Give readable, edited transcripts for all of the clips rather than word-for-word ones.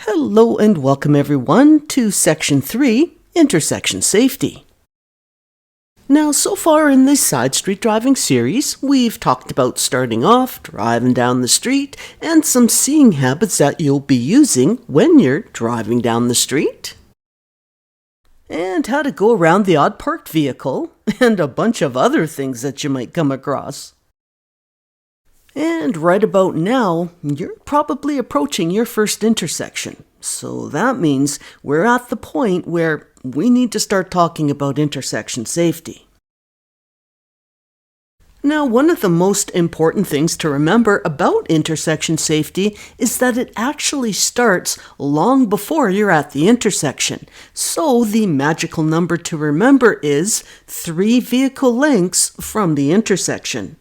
Hello and welcome everyone to Section 3, Intersection Safety. Now, so far in this side street driving series, we've talked about starting off, driving down the street, and some seeing habits that you'll be using when you're driving down the street. And how to go around the odd parked vehicle, and a bunch of other things that you might come across. And right about now, you're probably approaching your first intersection. So that means we're at the point where we need to start talking about intersection safety. Now, one of the most important things to remember about intersection safety is that it actually starts long before you're at the intersection. So the magical number to remember is 3 vehicle lengths from the intersection.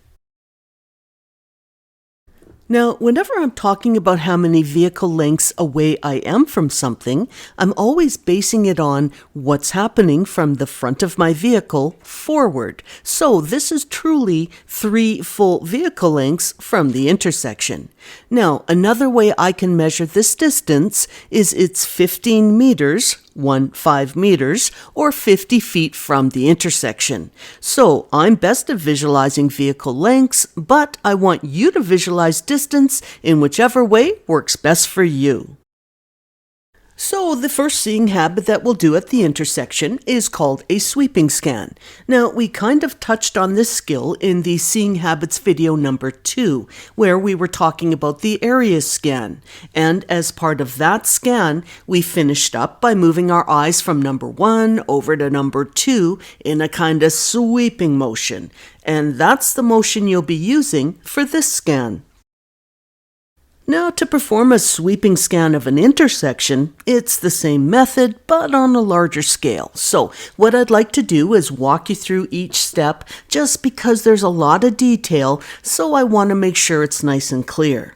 Now, whenever I'm talking about how many vehicle lengths away I am from something, I'm always basing it on what's happening from the front of my vehicle forward. So this is truly 3 full vehicle lengths from the intersection. Now, another way I can measure this distance is it's 15 meters, 5 meters, or 50 feet from the intersection. So I'm best at visualizing vehicle lengths, but I want you to visualize distance in whichever way works best for you. So the first seeing habit that we'll do at the intersection is called a sweeping scan. Now, we kind of touched on this skill in the seeing habits video number 2, where we were talking about the area scan. And as part of that scan, we finished up by moving our eyes from number 1 over to number 2 in a kind of sweeping motion. And that's the motion you'll be using for this scan. Now, to perform a sweeping scan of an intersection, it's the same method, but on a larger scale. So, what I'd like to do is walk you through each step just because there's a lot of detail, so I want to make sure it's nice and clear.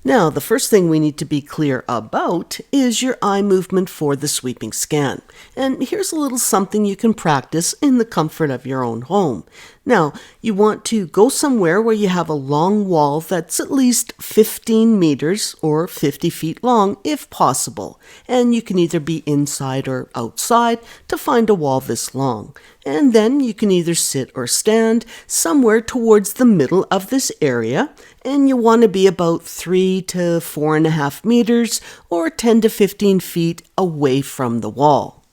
Now, the first thing we need to be clear about is your eye movement for the sweeping scan. And here's a little something you can practice in the comfort of your own home. Now, you want to go somewhere where you have a long wall that's at least 15 meters or 50 feet long if possible. And you can either be inside or outside to find a wall this long. And then you can either sit or stand somewhere towards the middle of this area, and you want to be about 3 to 4.5 meters or 10 to 15 feet away from the wall.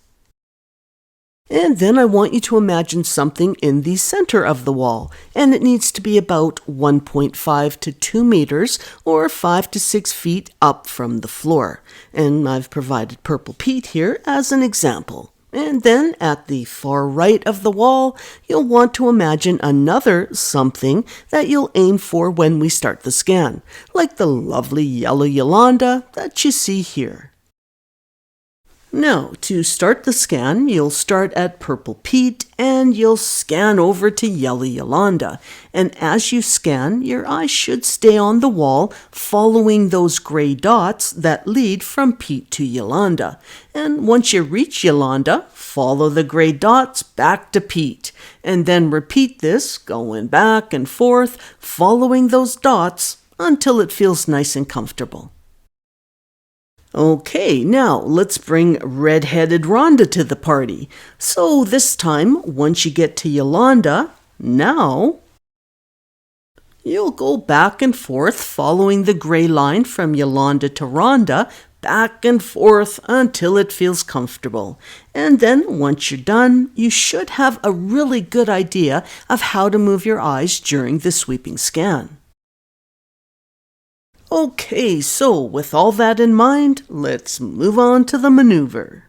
And then I want you to imagine something in the center of the wall, and it needs to be about 1.5 to 2 meters or 5 to 6 feet up from the floor. And I've provided Purple Pete here as an example. And then at the far right of the wall, you'll want to imagine another something that you'll aim for when we start the scan, like the lovely yellow Yolanda that you see here. Now, to start the scan, you'll start at Purple Pete and you'll scan over to Yellow Yolanda. And as you scan, your eyes should stay on the wall, following those gray dots that lead from Pete to Yolanda. And once you reach Yolanda, follow the gray dots back to Pete. And then repeat this, going back and forth, following those dots until it feels nice and comfortable. Okay, now let's bring red-headed Rhonda to the party. So this time, once you get to Yolanda, now you'll go back and forth following the gray line from Yolanda to Rhonda, back and forth until it feels comfortable. And then once you're done, you should have a really good idea of how to move your eyes during the sweeping scan. Okay, so with all that in mind, let's move on to the maneuver.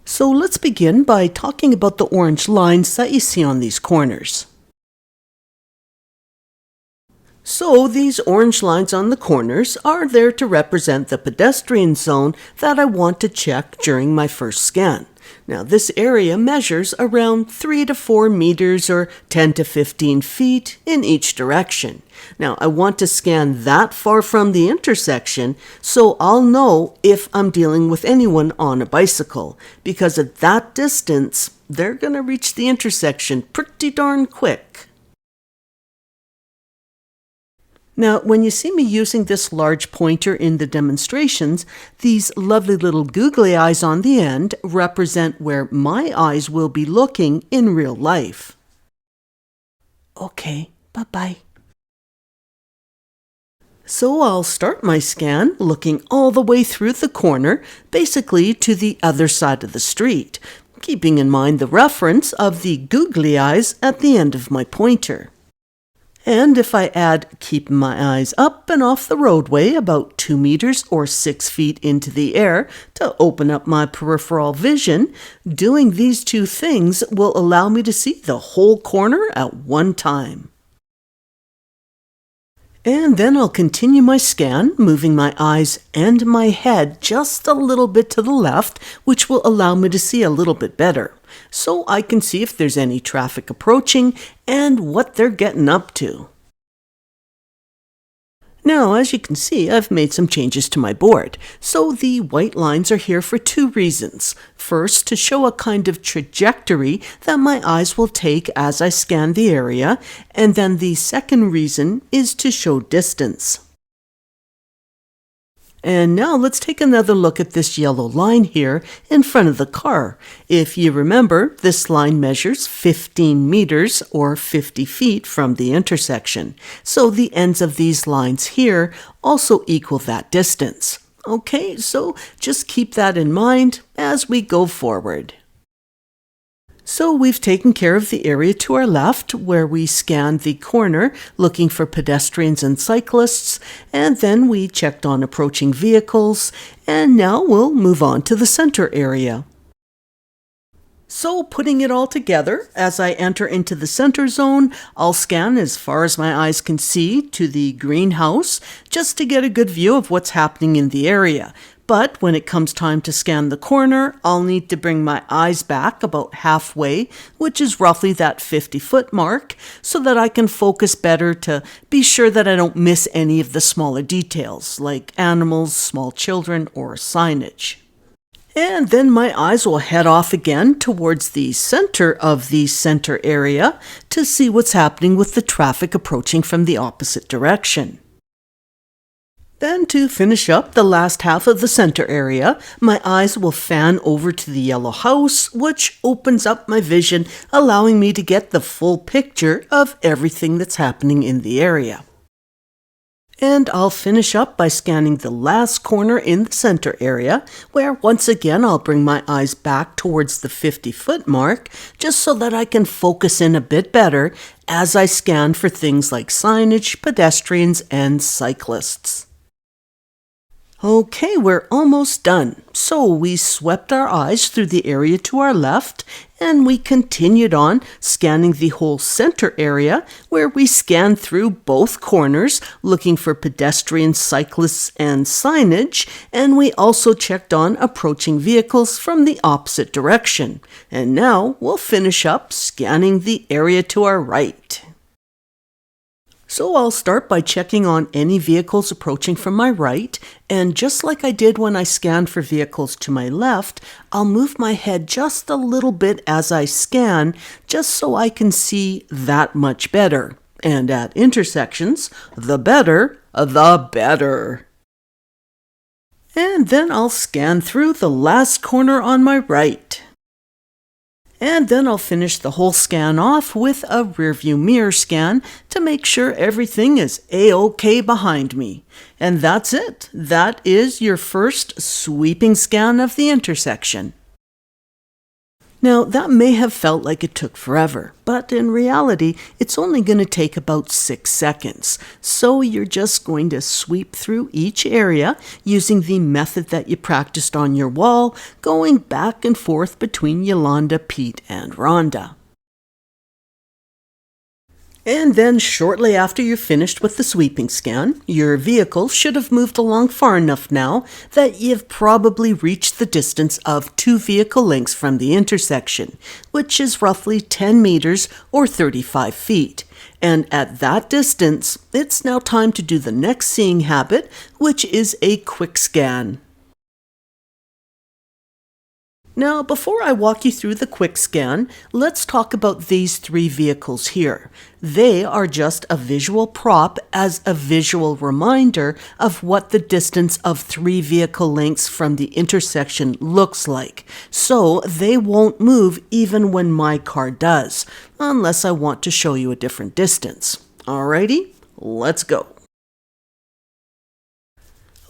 So let's begin by talking about the orange lines that you see on these corners. So these orange lines on the corners are there to represent the pedestrian zone that I want to check during my first scan. Now, this area measures around 3 to 4 meters or 10 to 15 feet in each direction. Now, I want to scan that far from the intersection so I'll know if I'm dealing with anyone on a bicycle, because at that distance, they're going to reach the intersection pretty darn quick. Now, when you see me using this large pointer in the demonstrations, these lovely little googly eyes on the end represent where my eyes will be looking in real life. Okay, bye-bye. So I'll start my scan looking all the way through the corner, basically to the other side of the street, keeping in mind the reference of the googly eyes at the end of my pointer. And if I add keep my eyes up and off the roadway about 2 meters or 6 feet into the air to open up my peripheral vision, doing these two things will allow me to see the whole corner at one time. And then I'll continue my scan, moving my eyes and my head just a little bit to the left, which will allow me to see a little bit better, so I can see if there's any traffic approaching and what they're getting up to. Now, as you can see, I've made some changes to my board. So the white lines are here for two reasons. First, to show a kind of trajectory that my eyes will take as I scan the area, and then the second reason is to show distance. And now let's take another look at this yellow line here in front of the car. If you remember, this line measures 15 meters or 50 feet from the intersection. So the ends of these lines here also equal that distance. Okay, so just keep that in mind as we go forward. So we've taken care of the area to our left where we scanned the corner looking for pedestrians and cyclists, and then we checked on approaching vehicles, and now we'll move on to the center area. So putting it all together, as I enter into the center zone, I'll scan as far as my eyes can see to the greenhouse just to get a good view of what's happening in the area. But when it comes time to scan the corner, I'll need to bring my eyes back about halfway, which is roughly that 50-foot mark, so that I can focus better to be sure that I don't miss any of the smaller details, like animals, small children, or signage. And then my eyes will head off again towards the center of the center area to see what's happening with the traffic approaching from the opposite direction. Then to finish up the last half of the center area, my eyes will fan over to the yellow house, which opens up my vision, allowing me to get the full picture of everything that's happening in the area. And I'll finish up by scanning the last corner in the center area, where once again I'll bring my eyes back towards the 50-foot mark, just so that I can focus in a bit better as I scan for things like signage, pedestrians, and cyclists. Okay, we're almost done. So we swept our eyes through the area to our left, and we continued on scanning the whole center area, where we scanned through both corners looking for pedestrians, cyclists, and signage, and we also checked on approaching vehicles from the opposite direction. And now we'll finish up scanning the area to our right. So I'll start by checking on any vehicles approaching from my right, and just like I did when I scanned for vehicles to my left, I'll move my head just a little bit as I scan, just so I can see that much better. And at intersections, the better, the better. And then I'll scan through the last corner on my right. And then I'll finish the whole scan off with a rearview mirror scan to make sure everything is A-OK behind me. And that's it. That is your first sweeping scan of the intersection. Now, that may have felt like it took forever, but in reality, it's only going to take about 6 seconds. So you're just going to sweep through each area using the method that you practiced on your wall, going back and forth between Yolanda, Pete, and Rhonda. And then shortly after you're finished with the sweeping scan, your vehicle should have moved along far enough now that you've probably reached the distance of 2 vehicle lengths from the intersection, which is roughly 10 meters or 35 feet. And at that distance, it's now time to do the next seeing habit, which is a quick scan. Now, before I walk you through the quick scan, let's talk about these three vehicles here. They are just a visual prop as a visual reminder of what the distance of three vehicle lengths from the intersection looks like. So they won't move even when my car does, unless I want to show you a different distance. Alrighty, let's go.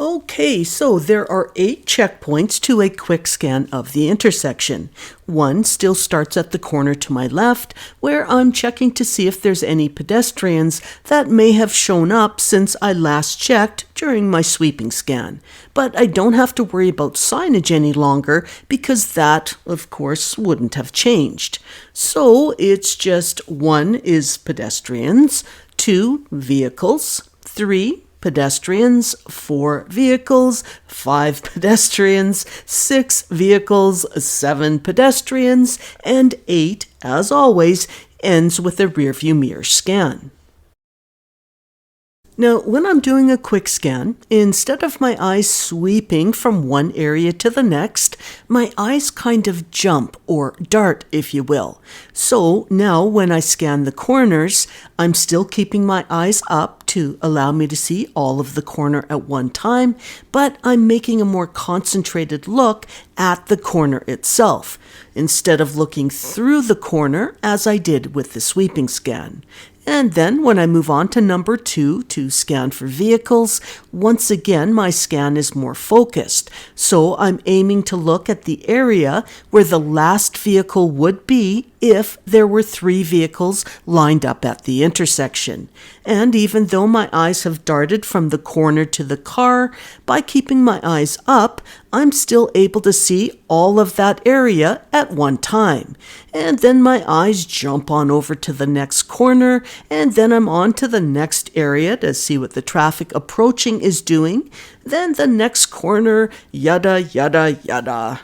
Okay, so there are 8 checkpoints to a quick scan of the intersection. One still starts at the corner to my left, where I'm checking to see if there's any pedestrians that may have shown up since I last checked during my sweeping scan. But I don't have to worry about signage any longer because that, of course, wouldn't have changed. So it's just 1 is pedestrians, 2 vehicles, 3 pedestrians, 4 vehicles, 5 pedestrians, 6 vehicles, 7 pedestrians, and 8, as always, ends with a rearview mirror scan. Now, when I'm doing a quick scan, instead of my eyes sweeping from one area to the next, my eyes kind of jump or dart, if you will. So now when I scan the corners, I'm still keeping my eyes up to allow me to see all of the corner at one time, but I'm making a more concentrated look at the corner itself, instead of looking through the corner as I did with the sweeping scan. And then when I move on to number 2 to scan for vehicles, once again my scan is more focused. So I'm aiming to look at the area where the last vehicle would be if there were 3 vehicles lined up at the intersection. And even though my eyes have darted from the corner to the car, by keeping my eyes up, I'm still able to see all of that area at one time. And then my eyes jump on over to the next corner, and then I'm on to the next area to see what the traffic approaching is doing, then the next corner, yada, yada, yada.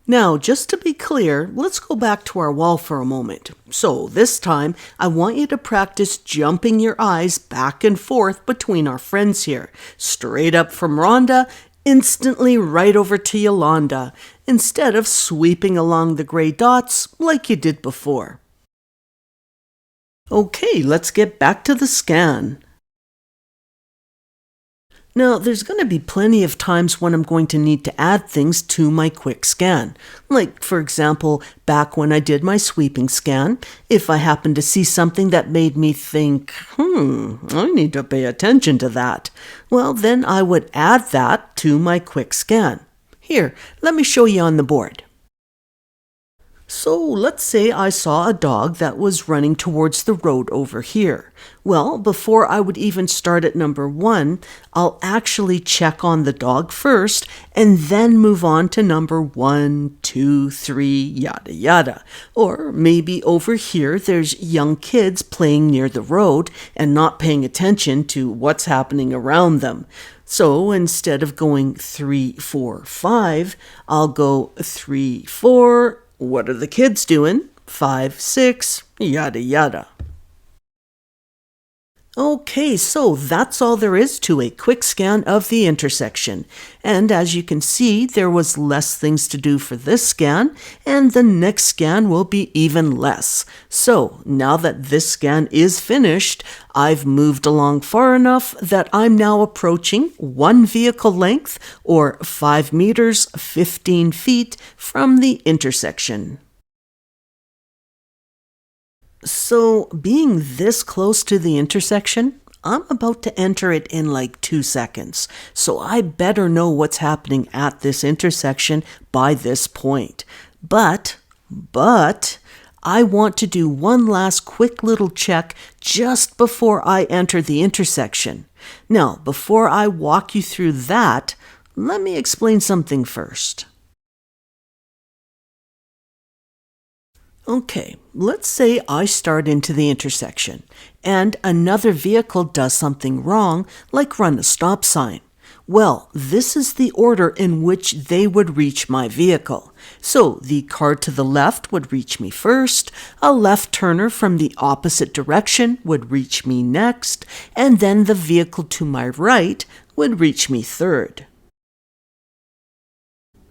Now, just to be clear, let's go back to our wall for a moment. So this time, I want you to practice jumping your eyes back and forth between our friends here. Straight up from Rhonda, instantly right over to Yolanda, instead of sweeping along the gray dots like you did before. Okay, let's get back to the scan. Now, there's going to be plenty of times when I'm going to need to add things to my quick scan. Like, for example, back when I did my sweeping scan, if I happened to see something that made me think, I need to pay attention to that, well, then I would add that to my quick scan. Here, let me show you on the board. So let's say I saw a dog that was running towards the road over here. Well, before I would even start at number 1, I'll actually check on the dog first and then move on to number 1, 2, 3, yada yada. Or maybe over here there's young kids playing near the road and not paying attention to what's happening around them. So instead of going 3, 4, 5, I'll go 3, 4, what are the kids doing? 5, 6, yada yada. Okay, so that's all there is to a quick scan of the intersection. And as you can see, there was less things to do for this scan, and the next scan will be even less. So now that this scan is finished, I've moved along far enough that I'm now approaching 1 vehicle length, or 5 meters, 15 feet from the intersection. So, being this close to the intersection, I'm about to enter it in like 2 seconds, so I better know what's happening at this intersection by this point. But, I want to do one last quick little check just before I enter the intersection. Now, before I walk you through that, let me explain something first. Okay, let's say I start into the intersection and another vehicle does something wrong, like run a stop sign. Well, this is the order in which they would reach my vehicle. So the car to the left would reach me first, a left turner from the opposite direction would reach me next, and then the vehicle to my right would reach me third.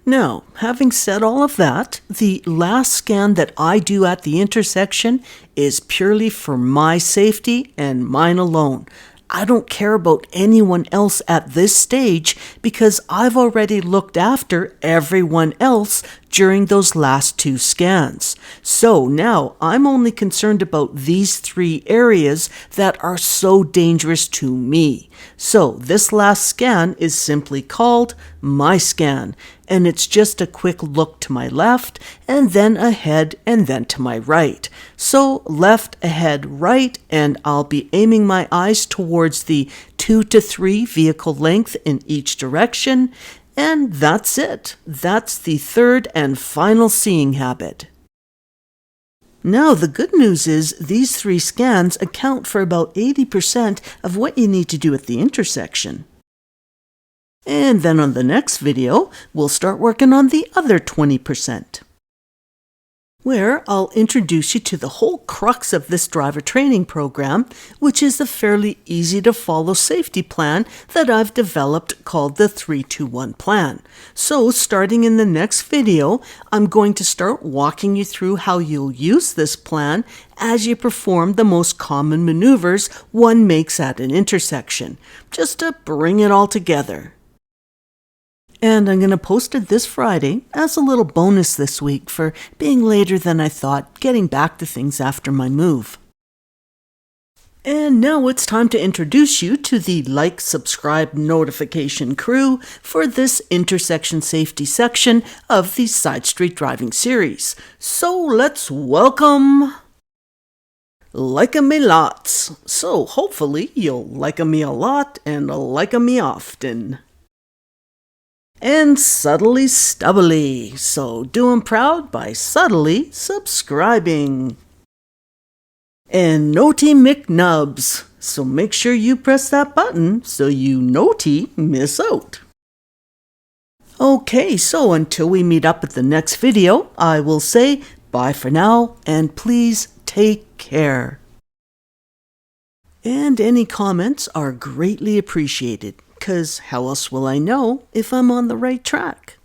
Now, having said all of that, the last scan that I do at the intersection is purely for my safety and mine alone. I don't care about anyone else at this stage because I've already looked after everyone else during those last 2 scans. So now I'm only concerned about these 3 areas that are so dangerous to me. So this last scan is simply called my scan, and it's just a quick look to my left and then ahead and then to my right. So left, ahead, right, and I'll be aiming my eyes towards the 2 to 3 vehicle length in each direction. And that's it. That's the third and final seeing habit. Now, the good news is these 3 scans account for about 80% of what you need to do at the intersection. And then on the next video, we'll start working on the other 20%, where I'll introduce you to the whole crux of this driver training program, which is a fairly easy to follow safety plan that I've developed called the 3-2-1 plan. So starting in the next video, I'm going to start walking you through how you'll use this plan as you perform the most common maneuvers one makes at an intersection, just to bring it all together. And I'm going to post it this Friday as a little bonus this week for being later than I thought, getting back to things after my move. And now it's time to introduce you to the like, subscribe, notification crew for this intersection safety section of the Side Street Driving series. So let's welcome Like-a-me lots. So hopefully you'll like-a-me a lot and like-a-me often. And subtly stubbly, so do 'em proud by subtly subscribing. And Noti McNubs, so make sure you press that button so you noti miss out. Okay, so until we meet up at the next video, I will say bye for now, and please take care. And any comments are greatly appreciated. 'Cause how else will I know if I'm on the right track?